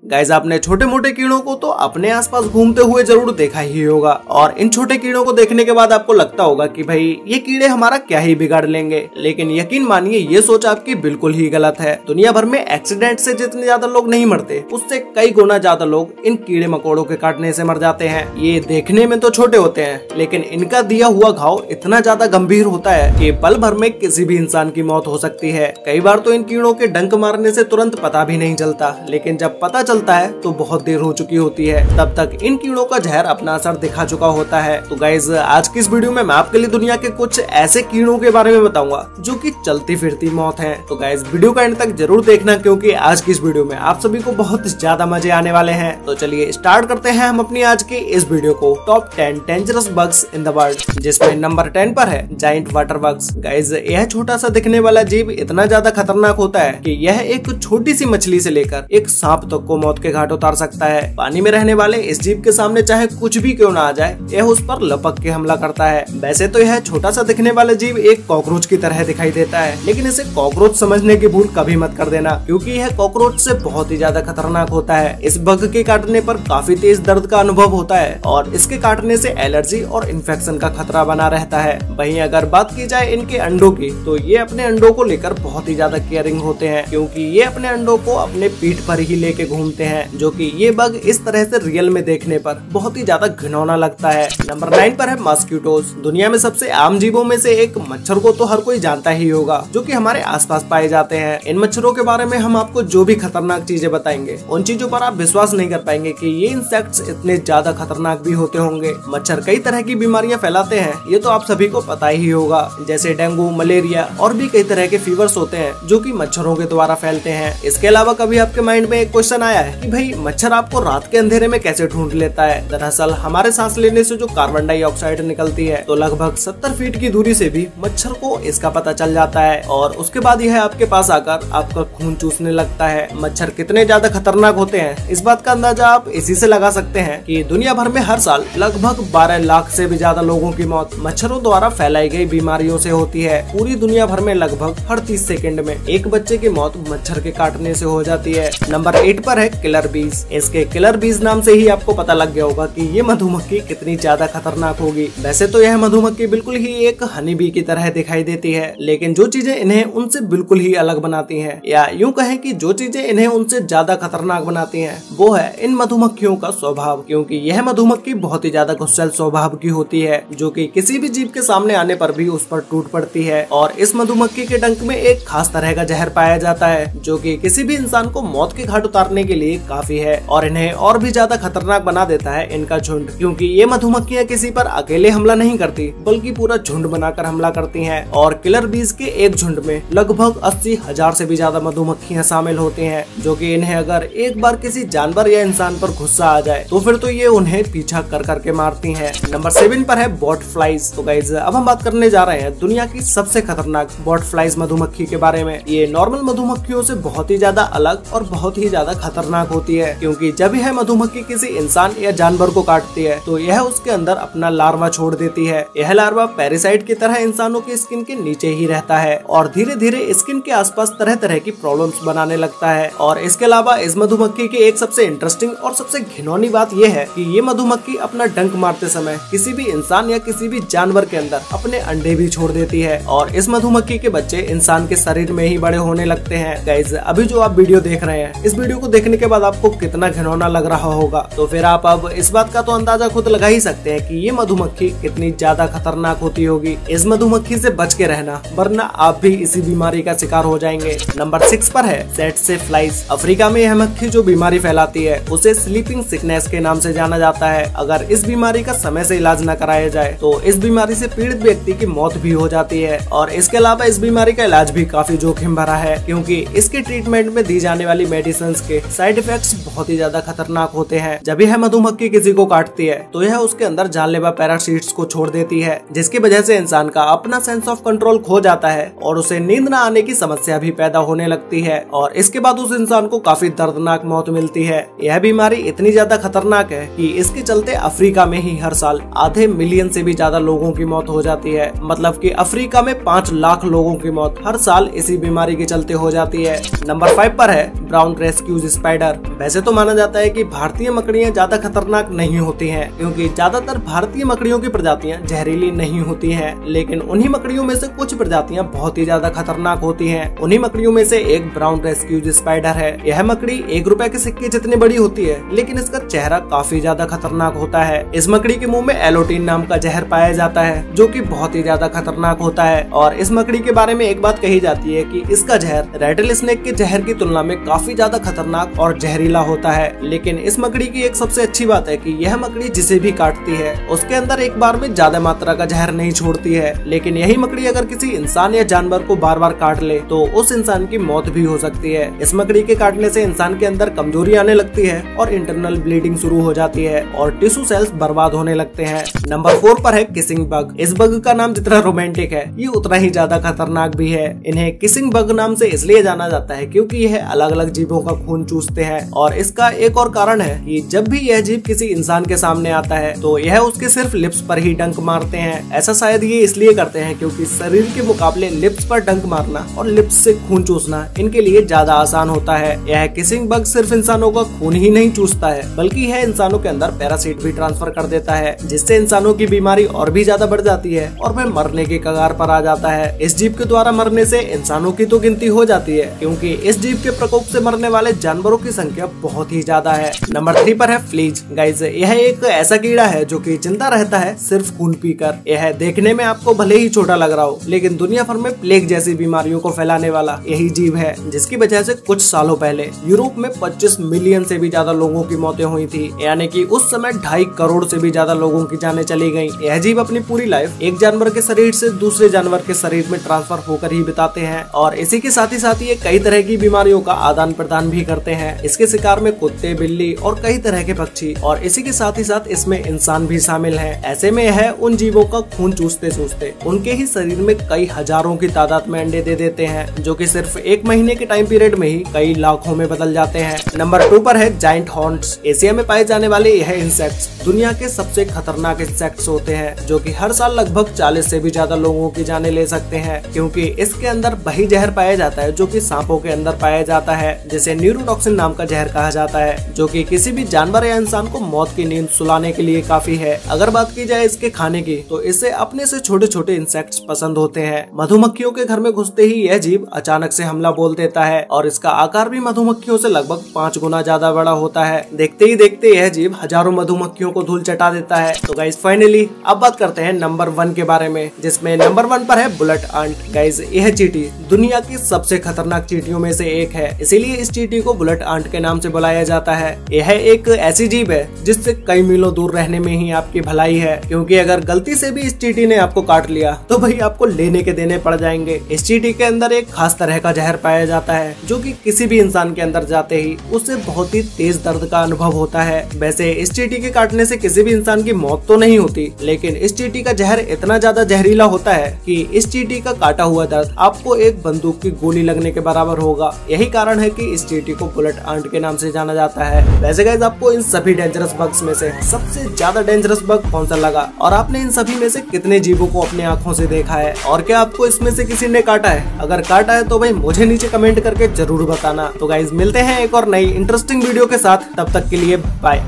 Guys आपने छोटे मोटे कीड़ों को तो अपने आसपास घूमते हुए जरूर देखा ही होगा और इन छोटे कीड़ों को देखने के बाद आपको लगता होगा कि भाई ये कीड़े हमारा क्या ही बिगाड़ लेंगे, लेकिन यकीन मानिए ये सोच आपकी बिल्कुल ही गलत है। दुनिया भर में एक्सीडेंट से जितने ज्यादा लोग नहीं मरते उससे कई गुना ज्यादा लोग इन कीड़े मकोड़ों के काटने से मर जाते हैं। ये देखने में तो छोटे होते हैं लेकिन इनका दिया हुआ घाव इतना ज्यादा गंभीर होता है कि पल भर में किसी भी इंसान की मौत हो सकती है। कई बार तो इन कीड़ों के डंक मारने से तुरंत पता भी नहीं चलता, लेकिन जब पता चलता है तो बहुत देर हो चुकी होती है। तब तक इन कीड़ों का जहर अपना असर दिखा चुका होता है। तो गाइज आज की इस वीडियो में मैं आपके लिए दुनिया के कुछ ऐसे कीड़ों के बारे में बताऊंगा जो कि चलती फिरती मौत है। तो गाइज वीडियो का एंड तक जरूर देखना क्योंकि आज की इस वीडियो में आप सभी को बहुत ज्यादा मजे आने वाले हैं। तो चलिए स्टार्ट करते हैं हम अपनी आज की इस वीडियो को। Top 10 dangerous bugs in the world, जिसमें नंबर 10 पर है जायंट वाटर बग्स। गाइज यह छोटा सा दिखने वाला जीव इतना ज्यादा खतरनाक होता है कि यह एक छोटी सी मछली से लेकर एक सांप तक को मौत के घाट उतार सकता है। पानी में रहने वाले इस जीव के सामने चाहे कुछ भी क्यों ना आ जाए, यह उस पर लपक के हमला करता है। वैसे तो यह छोटा सा दिखने वाला जीव एक कॉकरोच की तरह दिखाई देता है, लेकिन इसे कॉकरोच समझने की भूल कभी मत कर देना क्योंकि यह कॉकरोच से बहुत ही ज्यादा खतरनाक होता है। इस बग के काटने पर काफी तेज दर्द का अनुभव होता है और इसके काटने से एलर्जी और इन्फेक्शन का खतरा बना रहता है। वहीं अगर बात की जाए इनके अंडों की, तो ये अपने अंडों को लेकर बहुत ही ज्यादा केयरिंग होते हैं क्योंकि ये अपने अंडों को अपने पीठ पर ही लेके घूमते हैं, जो कि ये बग इस तरह से रियल में देखने पर बहुत ही ज्यादा घिनौना लगता है। नंबर 9 पर है मॉस्किटोज। दुनिया में सबसे आम जीवों में से एक मच्छर को तो हर कोई जानता ही होगा, जो कि हमारे आसपास पाए जाते हैं। इन मच्छरों के बारे में हम आपको जो भी खतरनाक चीजें बताएंगे उन चीजों पर आप विश्वास नहीं कर पाएंगे कि ये इंसेक्ट्स इतने ज्यादा खतरनाक भी होते होंगे। मच्छर कई तरह की बीमारियां फैलाते हैं, ये तो आप सभी को पता ही होगा, जैसे डेंगू, मलेरिया और भी कई तरह के फीवर्स होते हैं जो कि मच्छरों के द्वारा फैलते हैं। इसके अलावा कभी आपके माइंड में एक क्वेश्चन आया है कि भाई मच्छर आपको रात के अंधेरे में कैसे ढूंढ लेता है? दरअसल हमारे सांस लेने से जो कार्बन डाइऑक्साइड निकलती है, तो लगभग 70 फीट की दूरी से भी मच्छर को इसका पता चल जाता है और उसके बाद यह आपके पास आकर आपका खून चूसने लगता है। मच्छर कितने ज्यादा खतरनाक होते हैं इस बात का अंदाजा आप इसी से लगा सकते हैं कि दुनिया भर में हर साल लगभग 12 लाख से भी ज्यादा लोगों की मौत मच्छरों द्वारा फैलाई गई बीमारियों से होती है। पूरी दुनिया भर में लगभग हर 30 सेकंड में एक बच्चे की मौत मच्छर के काटने से हो जाती है। नंबर 8 पर है किलर बीज। इसके किलर बीज नाम से ही आपको पता लग गया होगा कि ये मधुमक्खी कितनी ज्यादा खतरनाक होगी। वैसे तो यह मधुमक्खी बिल्कुल ही एक हनी बी की तरह दिखाई देती है, लेकिन जो चीजें इन्हें उनसे बिल्कुल ही अलग बनाती हैं, या यूं कहें कि जो चीजें इन्हें उनसे ज्यादा खतरनाक बनाती हैं, वो है इन मधुमक्खियों का स्वभाव। क्योंकि यह मधुमक्खी बहुत ही ज्यादा गुस्सैल स्वभाव की होती है, जो कि किसी भी जीव के सामने आने पर भी उस पर टूट पड़ती है। और इस मधुमक्खी के डंक में एक खास तरह का जहर पाया जाता है जो कि किसी भी इंसान को मौत के घाट उतारने के लिए काफी है और इन्हें और भी ज्यादा खतरनाक बना देता है इनका झुंड। क्योंकि ये मधुमक्खियां किसी पर अकेले हमला नहीं करती बल्कि पूरा झुंड बनाकर हमला करती हैं और किलर बीज के एक झुंड में लगभग 80,000 से भी ज्यादा मधुमक्खियां शामिल होती हैं, जो कि इन्हें अगर एक बार किसी जानवर या इंसान पर गुस्सा आ जाए तो फिर तो ये उन्हें पीछा कर करके मारती हैं। नंबर 7 पर है बॉट फ्लाइज। तो गाइज अब हम बात करने जा रहे हैं दुनिया की सबसे खतरनाक बॉट फ्लाइज मधुमक्खी के बारे में। ये नॉर्मल मधुमक्खियों से बहुत ही ज्यादा अलग और बहुत ही ज्यादा खतरनाक होती है क्योंकि जब यह मधुमक्खी किसी इंसान या जानवर को काटती है तो यह उसके अंदर अपना लार्वा छोड़ देती है। यह लार्वा पैरासाइट की तरह इंसानों की स्किन के नीचे ही रहता है और धीरे धीरे स्किन के आसपास तरह तरह की प्रॉब्लम्स बनाने लगता है। और इसके अलावा इस मधुमक्खी की एक सबसे इंटरेस्टिंग और सबसे घिनौनी बात यह है कि ये मधुमक्खी अपना डंक मारते समय किसी भी इंसान या किसी भी जानवर के अंदर अपने अंडे भी छोड़ देती है और इस मधुमक्खी के बच्चे इंसान के शरीर में ही बड़े होने लगते हैं। गाइज अभी जो आप वीडियो देख रहे हैं, इस वीडियो को देखने के बाद आपको कितना घिनौना लग रहा होगा, तो फिर आप अब इस बात का तो अंदाजा खुद लगा ही सकते हैं कि ये मधुमक्खी कितनी ज्यादा खतरनाक होती होगी। इस मधुमक्खी से बच के रहना, वरना आप भी इसी बीमारी का शिकार हो जाएंगे। नंबर 6 पर है सेट्से फ्लाइज। अफ्रीका में यह मक्खी जो बीमारी फैलाती है उसे स्लीपिंग सिकनेस के नाम से जाना जाता है। अगर इस बीमारी का समय से इलाज न कराया जाए तो इस बीमारी से पीड़ित व्यक्ति की मौत भी हो जाती है। और इसके अलावा इस बीमारी का इलाज भी काफी जोखिम भरा है क्योंकि इसके ट्रीटमेंट में दी जाने वाली मेडिसिन के साइड इफेक्ट्स बहुत ही ज्यादा खतरनाक होते हैं। जब यह मधुमक्खी किसी को काटती है तो यह उसके अंदर जानलेवा पैरासाइट्स को छोड़ देती है, जिसकी वजह से इंसान का अपना सेंस ऑफ कंट्रोल खो जाता है और उसे नींद न आने की समस्या भी पैदा होने लगती है और इसके बाद उस इंसान को काफी दर्दनाक मौत मिलती है। यह बीमारी इतनी ज्यादा खतरनाक है कि इसके चलते अफ्रीका में ही हर साल आधे मिलियन से भी ज्यादा लोगों की मौत हो जाती है। मतलब कि अफ्रीका में 5 लाख लोगों की मौत हर साल इसी बीमारी के चलते हो जाती है। नंबर 5 पर है ब्राउन रेस्क्यूज स्पाइडर। स्पाइडर। वैसे तो माना जाता है कि भारतीय मकड़ियाँ ज्यादा खतरनाक नहीं होती हैं, क्योंकि ज्यादातर भारतीय मकड़ियों की प्रजातियां जहरीली नहीं होती हैं, लेकिन उन्हीं मकड़ियों में से कुछ प्रजातियां बहुत ही ज्यादा खतरनाक होती हैं। उन्हीं मकड़ियों में से एक ब्राउन रेस्क्यूज स्पाइडर है। यह मकड़ी 1 रुपए के सिक्के जितनी बड़ी होती है, लेकिन इसका चेहरा काफी ज्यादा खतरनाक होता है। इस मकड़ी के मुंह में एलोटीन नाम का जहर पाया जाता है, जो कि बहुत ही ज्यादा खतरनाक होता है। और इस मकड़ी के बारे में एक बात कही जाती है कि इसका जहर रेटल स्नेक के जहर की तुलना में काफी ज्यादा खतरनाक और जहरीला होता है। लेकिन इस मकड़ी की एक सबसे अच्छी बात है कि यह मकड़ी जिसे भी काटती है उसके अंदर एक बार में ज्यादा मात्रा का जहर नहीं छोड़ती है। लेकिन यही मकड़ी अगर किसी इंसान या जानवर को बार बार काट ले तो उस इंसान की मौत भी हो सकती है। इस मकड़ी के काटने से इंसान के अंदर कमजोरी आने लगती है और इंटरनल ब्लीडिंग शुरू हो जाती है और टिश्यू सेल्स बर्बाद होने लगते हैं। नंबर 4 पर है किसिंग बग। इस बग का नाम जितना रोमांटिक है, ये उतना ही ज्यादा खतरनाक भी है। इन्हें किसिंग बग नाम से इसलिए जाना जाता है क्योंकि यह अलग अलग जीवों का खून चूसते हैं। और इसका एक और कारण है कि जब भी यह जीव किसी इंसान के सामने आता है तो यह उसके सिर्फ लिप्स पर ही डंक मारते हैं। ऐसा शायद ये इसलिए करते हैं क्योंकि शरीर के मुकाबले लिप्स पर डंक मारना और लिप्स से खून चूसना इनके लिए ज्यादा आसान होता है। यह किसिंग बग सिर्फ इंसानों का खून ही नहीं चूसता है, बल्कि यह इंसानों के अंदर पैरासाइट भी ट्रांसफर कर देता है, जिससे इंसानों की बीमारी और भी ज्यादा बढ़ जाती है और वह मरने के कगार पर आ जाता है। इस जीव के द्वारा मरने से इंसानों की तो गिनती हो जाती है, क्योंकि इस जीव के प्रकोप से मरने वाले जानवरों की संख्या बहुत ही ज्यादा है। नंबर 3 पर है फ्लीज। गाइस, यह एक ऐसा कीड़ा है जो कि जिंदा रहता है सिर्फ खून पीकर। यह देखने में आपको भले ही छोटा लग रहा हो, लेकिन दुनिया भर में प्लेग जैसी बीमारियों को फैलाने वाला यही जीव है, जिसकी वजह से कुछ सालों पहले यूरोप में 25 मिलियन से भी ज्यादा लोगों की मौतें हुई थी। यानी कि उस समय 2.5 करोड़ से भी ज्यादा लोगों की जानें चली गयी। यह जीव अपनी पूरी लाइफ एक जानवर के शरीर से दूसरे जानवर के शरीर में ट्रांसफर होकर ही बिताते हैं और इसी के साथ ही ये कई तरह की बीमारियों का आदान प्रदान भी करते हैं। इसके शिकार में कुत्ते, बिल्ली और कई तरह के पक्षी और इसी के साथ ही साथ इसमें इंसान भी शामिल है। ऐसे में यह उन जीवों का खून चूसते चूसते उनके ही शरीर में कई हजारों की तादाद में अंडे दे देते हैं, जो कि सिर्फ 1 महीने के टाइम पीरियड में ही कई लाखों में बदल जाते हैं। नंबर 2 पर है जायंट हॉर्न्स। एशिया में पाए जाने वाले यह इंसेक्ट्स दुनिया के सबसे खतरनाक इंसेक्ट्स होते हैं, जो कि हर साल लगभग 40 से भी ज्यादा लोगों की जानें ले सकते हैं, क्योंकि इसके अंदर वही जहर पाया जाता है जो कि सांपों के अंदर पाया जाता है, जिसे न्यूरोटॉक्सिन नाम का जहर कहा जाता है, जो कि किसी भी जानवर या इंसान को मौत की नींद सुलाने के लिए काफी है। अगर बात की जाए इसके खाने की, तो इसे अपने से छोटे छोटे इंसेक्ट्स पसंद होते हैं। मधुमक्खियों के घर में घुसते ही यह जीव अचानक से हमला बोल देता है और इसका आकार भी मधुमक्खियों से लगभग 5 गुना ज्यादा बड़ा होता है। देखते ही देखते यह जीव हजारों मधुमक्खियों को धूल चटा देता है। तो गाइस, फाइनली अब बात करते हैं नंबर 1 के बारे में, जिसमें नंबर 1 पर है बुलेट आंट। गाइस, यह चींटी दुनिया की सबसे खतरनाक चींटियों में से एक है, इसीलिए इस चींटी को बुलेट आंट के नाम से बुलाया जाता है। यह एक ऐसी जीव है जिससे कई मीलों दूर रहने में ही आपकी भलाई है, क्योंकि अगर गलती से भी इस चींटी ने आपको काट लिया तो भाई आपको लेने के देने पड़ जाएंगे। इस चींटी के अंदर एक खास तरह का जहर पाया जाता है, जो कि किसी भी इंसान के अंदर जाते ही उससे बहुत ही तेज दर्द का अनुभव होता है। वैसे इस चींटी के काटने से किसी भी इंसान की मौत तो नहीं होती, लेकिन इस चींटी का जहर इतना ज्यादा जहरीला होता है कि इस चींटी का काटा हुआ दर्द आपको एक बंदूक की गोली लगने के बराबर होगा। यही कारण है कि इस चींटी को बुलेट आंट के नाम से जाना जाता है। वैसे गाइस, आपको इन सभी डेंजरस बग्स में से सबसे ज्यादा डेंजरस बग कौन सा लगा, और आपने इन सभी में से कितने जीवों को अपने आंखों से देखा है, और क्या आपको इसमें से किसी ने काटा है? अगर काटा है तो भाई मुझे नीचे कमेंट करके जरूर बताना। तो गाइस, मिलते हैं एक और नई इंटरेस्टिंग वीडियो के साथ, तब तक के लिए बाय।